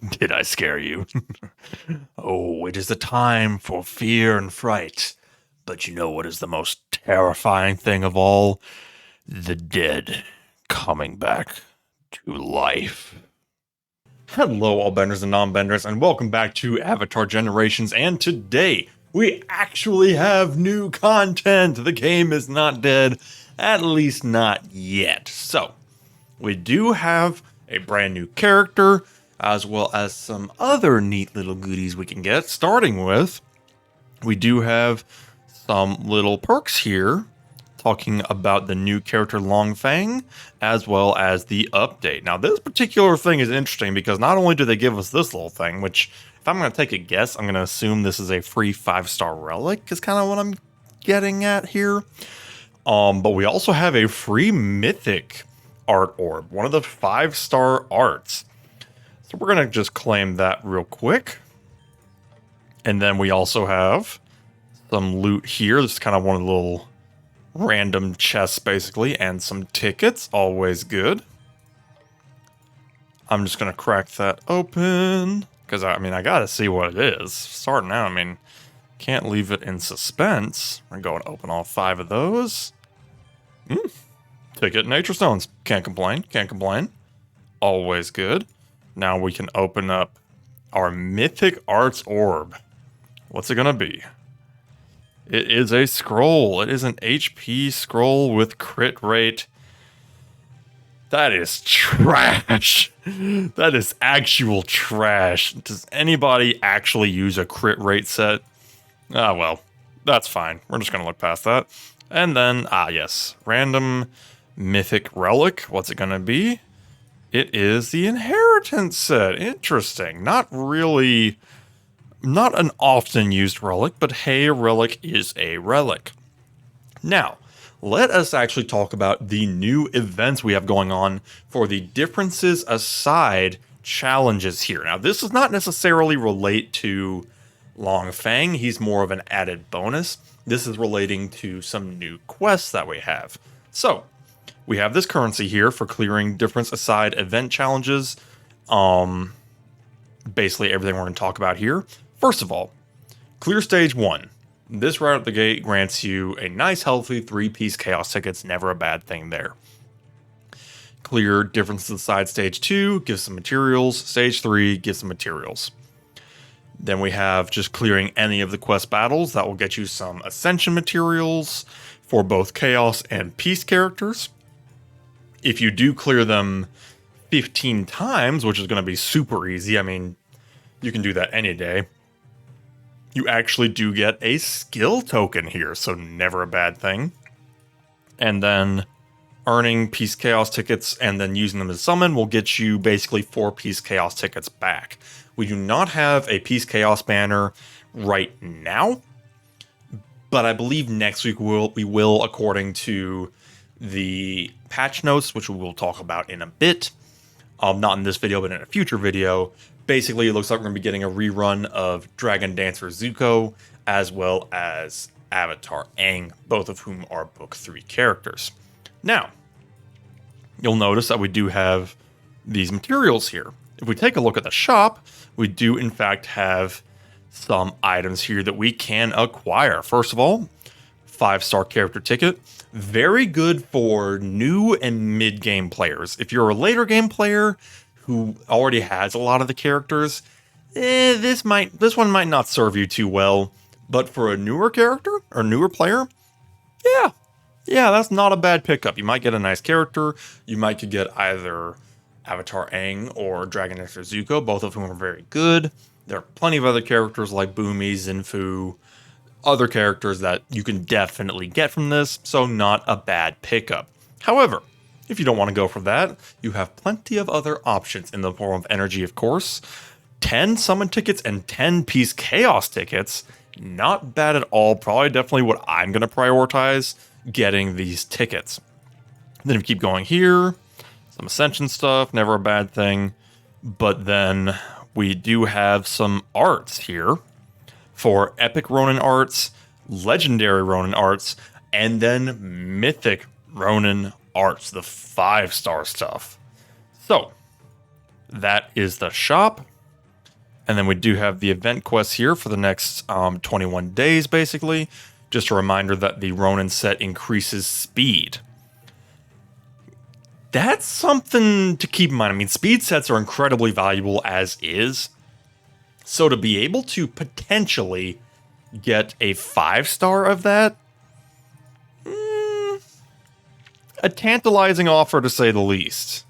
Did I scare you? Oh, it is a time for fear and fright. But you know what is the most terrifying thing of all? The dead coming back to life. Hello, all benders and non-benders, and welcome back to Avatar Generations. And today, we actually have new content. The game is not dead, at least not yet. So, we do have a brand new character, as well as some other neat little goodies we can get. Starting with, we do have some little perks here talking about the new character Fang, as well as the update. Now, this particular thing is interesting because not only do they give us this little thing, which, if I'm going to take a guess, I'm going to assume this is a free 5-star relic, is kind of what I'm getting at here. But we also have a free mythic art orb, one of the 5-star arts. So we're going to just claim that real quick. And then we also have some loot here. This is kind of one of the little random chests, basically, and some tickets. Always good. I'm just going to crack that open because, I mean, I got to see what it is. Starting out, I mean, can't leave it in suspense. We're going to open all 5 of those. Ticket Nature Stones. Can't complain. Can't complain. Always good. Now we can open up our Mythic Arts Orb. What's it going to be? It is a scroll. It is an HP scroll with crit rate. That is trash. That is actual trash. Does anybody actually use a crit rate set? Ah, well, that's fine. We're just going to look past that. And then, yes, random mythic relic. What's it going to be? It is the inheritance set. Interesting. Not really, not an often used relic, but hey, a relic is a relic. Now, let us actually talk about the new events we have going on for the differences aside challenges here. Now, this does not necessarily relate to Fang. He's more of an added bonus. This is relating to some new quests that we have. So, we have this currency here for clearing difference aside event challenges. Basically everything we're going to talk about here. First of all, clear stage 1. This right out the gate grants you a nice healthy 3-piece chaos tickets. Never a bad thing there. Clear differences aside stage 2, gives some materials. Stage 3, gives some materials. Then we have just clearing any of the quest battles. That will get you some ascension materials for both chaos and peace characters. If you do clear them 15 times, which is going to be super easy, I mean, you can do that any day, you actually do get a skill token here, so never a bad thing. And then earning Peace Chaos tickets and then using them as summon will get you basically 4 Peace Chaos tickets back. We do not have a Peace Chaos banner right now, but I believe next week we will, according to the patch notes, which we will talk about in a bit. Not in this video, but in a future video. Basically, it looks like we're going to be getting a rerun of Dragon Dancer Zuko, as well as Avatar Aang, both of whom are Book 3 characters. Now, you'll notice that we do have these materials here. If we take a look at the shop, we do in fact have some items here that we can acquire. First of all, 5-star character ticket. Very good for new and mid-game players. If you're a later game player who already has a lot of the characters, this one might not serve you too well. But for a newer character or newer player, yeah, that's not a bad pickup. You might get a nice character. You might could get either Avatar Aang or Dragon Dancer Zuko, both of whom are very good. There are plenty of other characters like Boomy, Zinfu, other characters that you can definitely get from this, so not a bad pickup. However, if you don't want to go for that, you have plenty of other options in the form of energy, of course. 10 summon tickets and 10 Peace Chaos tickets. Not bad at all. Probably definitely what I'm going to prioritize, getting these tickets. Then if you keep going here, some Ascension stuff, never a bad thing. But then we do have some arts here for Epic Ronin arts, Legendary Ronin arts, and then Mythic Ronin arts, the 5-star stuff. So, that is the shop. And then we do have the event quests here for the next 21 days, basically. Just a reminder that the Ronin set increases speed. That's something to keep in mind. I mean, speed sets are incredibly valuable as is. So to be able to potentially get a 5-star of that, a tantalizing offer to say the least.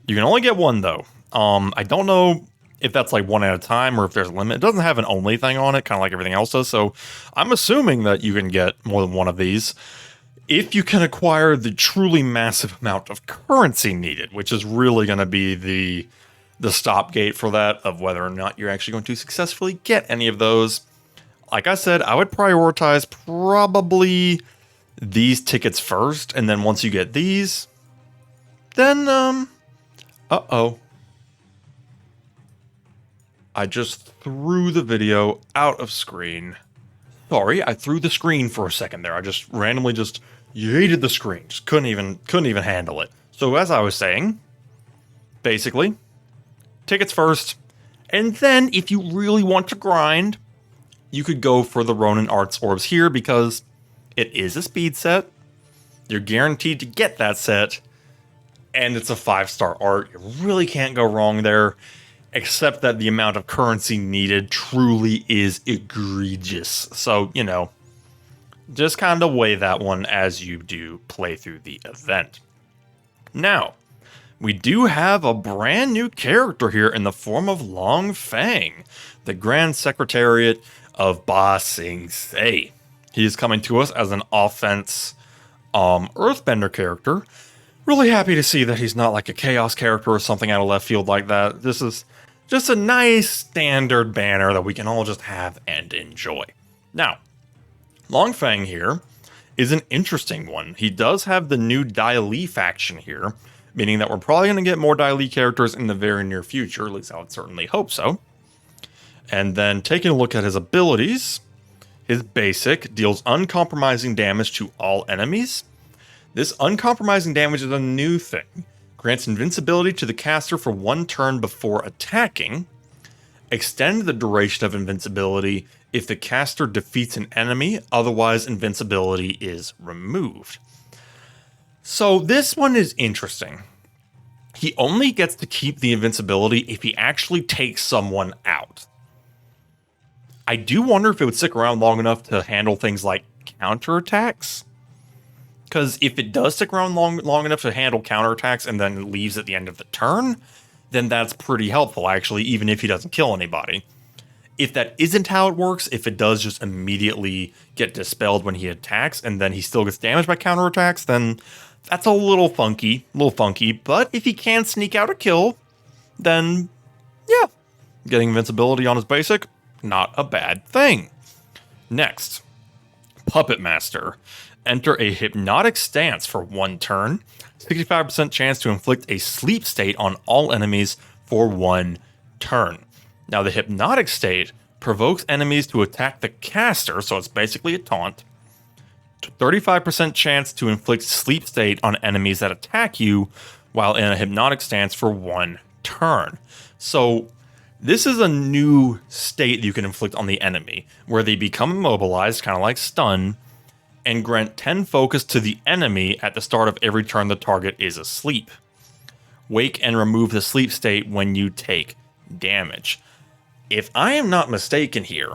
You can only get one though. I don't know if that's like one at a time or if there's a limit. It doesn't have an only thing on it, kind of like everything else does. So I'm assuming that you can get more than one of these if you can acquire the truly massive amount of currency needed, which is really going to be the stop gate for that of whether or not you're actually going to successfully get any of those. Like I said, I would prioritize probably these tickets first, and then once you get these, then, I just threw the video out of screen. Sorry, I threw the screen for a second there. I just randomly just yeeted the screen. Just couldn't even handle it. So as I was saying, basically, tickets first, and then if you really want to grind, you could go for the Ronin Arts Orbs here because it is a speed set. You're guaranteed to get that set, and it's a 5-star art. You really can't go wrong there, except that the amount of currency needed truly is egregious. So, you know, just kind of weigh that one as you do play through the event. Now, we do have a brand new character here in the form of Long Fang, the Grand Secretariat of Ba Sing Se. He is coming to us as an offense Earthbender character. Really happy to see that he's not like a Chaos character or something out of left field like that. This is just a nice standard banner that we can all just have and enjoy. Now, Long Fang here is an interesting one. He does have the new Dai Li faction here, meaning that we're probably going to get more Dai Li characters in the very near future. At least I would certainly hope so. And then taking a look at his abilities, his basic deals uncompromising damage to all enemies. This uncompromising damage is a new thing. Grants invincibility to the caster for 1 turn before attacking. Extend the duration of invincibility if the caster defeats an enemy, otherwise invincibility is removed. So this one is interesting. He only gets to keep the invincibility if he actually takes someone out. I do wonder if it would stick around long enough to handle things like counterattacks. Because if it does stick around long enough to handle counterattacks and then leaves at the end of the turn, then that's pretty helpful, actually, even if he doesn't kill anybody. If that isn't how it works, if it does just immediately get dispelled when he attacks and then he still gets damaged by counterattacks, then that's a little funky. But if he can sneak out a kill, then yeah, getting invincibility on his basic, not a bad thing. Next, Puppet Master. Enter a hypnotic stance for 1 turn. 65% chance to inflict a sleep state on all enemies for 1 turn. Now, the hypnotic state provokes enemies to attack the caster, so it's basically a taunt. 35% chance to inflict sleep state on enemies that attack you while in a hypnotic stance for 1 turn. So this is a new state that you can inflict on the enemy, where they become immobilized, kind of like stun, and grant 10 focus to the enemy at the start of every turn the target is asleep. Wake and remove the sleep state when you take damage. If I am not mistaken here,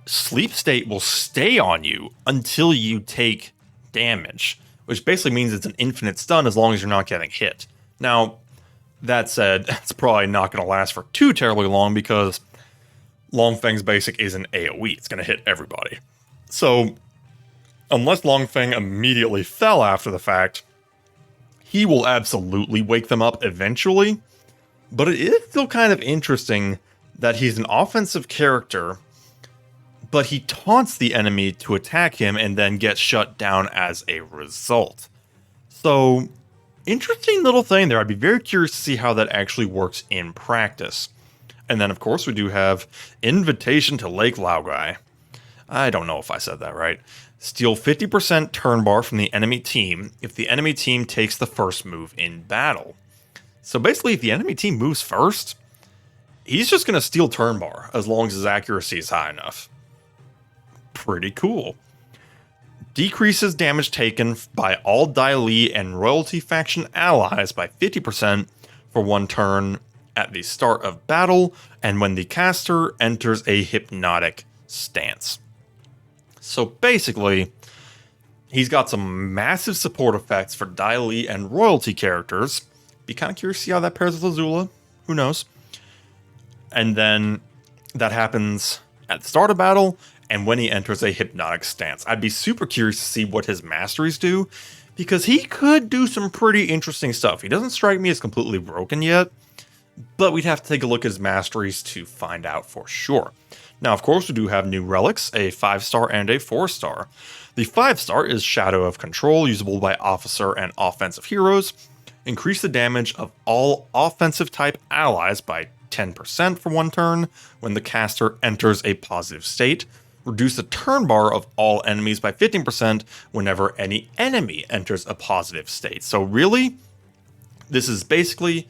sleep state will stay on you until you take damage, which basically means it's an infinite stun as long as you're not getting hit. Now, that said, it's probably not going to last for too terribly long because Long Fang's basic is an AoE. It's going to hit everybody. So, unless Long Fang immediately fell after the fact, he will absolutely wake them up eventually. But it is still kind of interesting that he's an offensive character, but he taunts the enemy to attack him and then gets shut down as a result. So, interesting little thing there. I'd be very curious to see how that actually works in practice. And then, of course, we do have Invitation to Lake Laogai. I don't know if I said that right. Steal 50% turn bar from the enemy team if the enemy team takes the first move in battle. So basically, if the enemy team moves first, he's just going to steal turn bar as long as his accuracy is high enough. Pretty cool. Decreases damage taken by all Dai Li and Royalty faction allies by 50% for 1 turn at the start of battle and when the caster enters a hypnotic stance. So basically, he's got some massive support effects for Dai Li and Royalty characters. Be kind of curious to see how that pairs with Azula. Who knows? And then that happens at the start of battle and when he enters a hypnotic stance. I'd be super curious to see what his masteries do, because he could do some pretty interesting stuff. He doesn't strike me as completely broken yet, but we'd have to take a look at his masteries to find out for sure. Now, of course, we do have new relics, a 5-star and a 4-star. The 5-star is Shadow of Control, usable by officer and offensive heroes. Increase the damage of all offensive type allies by 10% for 1 turn when the caster enters a positive state. Reduce the turn bar of all enemies by 15% whenever any enemy enters a positive state. So really, this is basically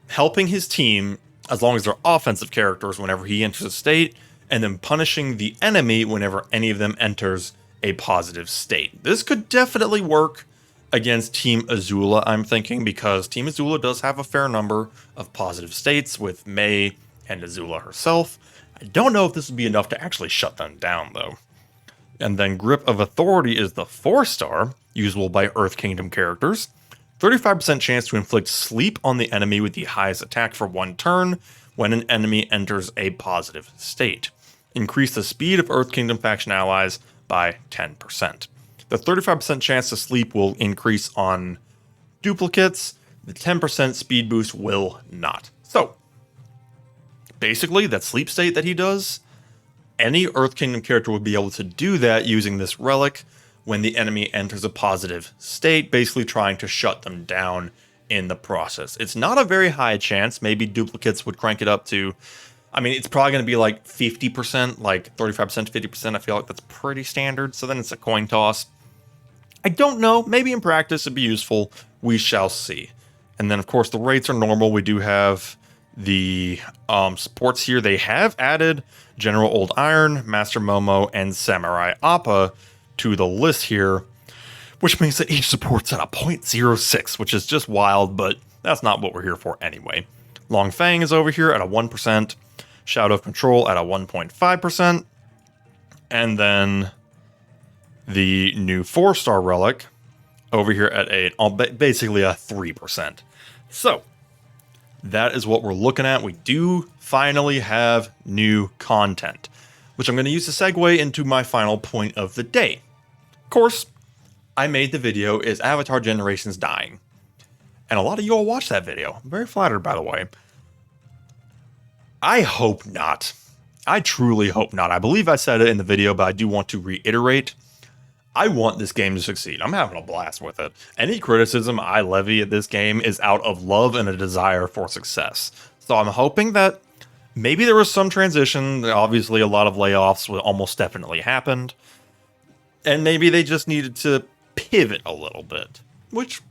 helping his team as long as they're offensive characters whenever he enters a state, and then punishing the enemy whenever any of them enters a positive state. This could definitely work against Team Azula, I'm thinking, because Team Azula does have a fair number of positive states with Mei and Azula herself. I don't know if this would be enough to actually shut them down, though. And then Grip of Authority is the 4-star, usable by Earth Kingdom characters. 35% chance to inflict sleep on the enemy with the highest attack for 1 turn when an enemy enters a positive state. Increase the speed of Earth Kingdom faction allies by 10%. The 35% chance to sleep will increase on duplicates. The 10% speed boost will not. So, basically, that sleep state that he does, any Earth Kingdom character would be able to do that using this relic when the enemy enters a positive state, basically trying to shut them down in the process. It's not a very high chance. Maybe duplicates would crank it up to, I mean, it's probably going to be like 50%, like 35% to 50%. I feel like that's pretty standard. So then it's a coin toss. I don't know. Maybe in practice it'd be useful. We shall see. And then, of course, the rates are normal. We do have the supports here. They have added General Old Iron, Master Momo, and Samurai Appa to the list here, which means that each support's at a 0.06, which is just wild, but that's not what we're here for anyway. Long Fang is over here at a 1%, Shadow of Control at a 1.5%, and then the new 4-star relic over here at basically a 3%. So that is what we're looking at. We do finally have new content, which I'm going to use to segue into my final point of the day. Of course, I made the video, Is Avatar Generations Dying? And a lot of you all watched that video. I'm very flattered, by the way. I hope not. I truly hope not. I believe I said it in the video, but I do want to reiterate. I want this game to succeed. I'm having a blast with it. Any criticism I levy at this game is out of love and a desire for success. So I'm hoping that maybe there was some transition. Obviously, a lot of layoffs almost definitely happened. And maybe they just needed to pivot a little bit, which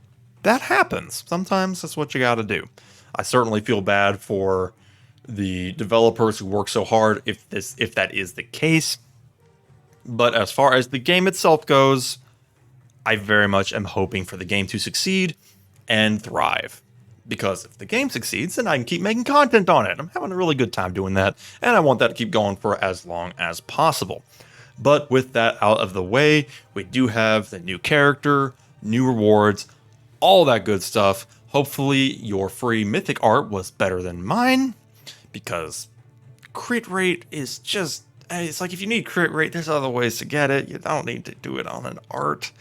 that happens. Sometimes that's what you got to do. I certainly feel bad for the developers who work so hard if that is the case. But as far as the game itself goes, I very much am hoping for the game to succeed and thrive. Because if the game succeeds, then I can keep making content on it. I'm having a really good time doing that, and I want that to keep going for as long as possible. But with that out of the way, we do have the new character, new rewards, all that good stuff. Hopefully your free mythic art was better than mine, because crit rate is just, it's like if you need crit rate, there's other ways to get it. You don't need to do it on an art.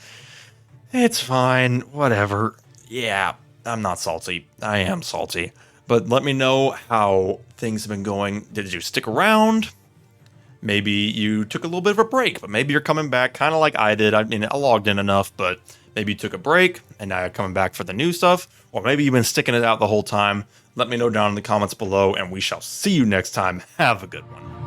It's fine, whatever. Yeah, I'm not salty. I am salty. But let me know how things have been going. Did you stick around? Maybe you took a little bit of a break, but maybe you're coming back kind of like I did. I mean, I logged in enough, but maybe you took a break and now you're coming back for the new stuff. Or maybe you've been sticking it out the whole time. Let me know down in the comments below, and we shall see you next time. Have a good one.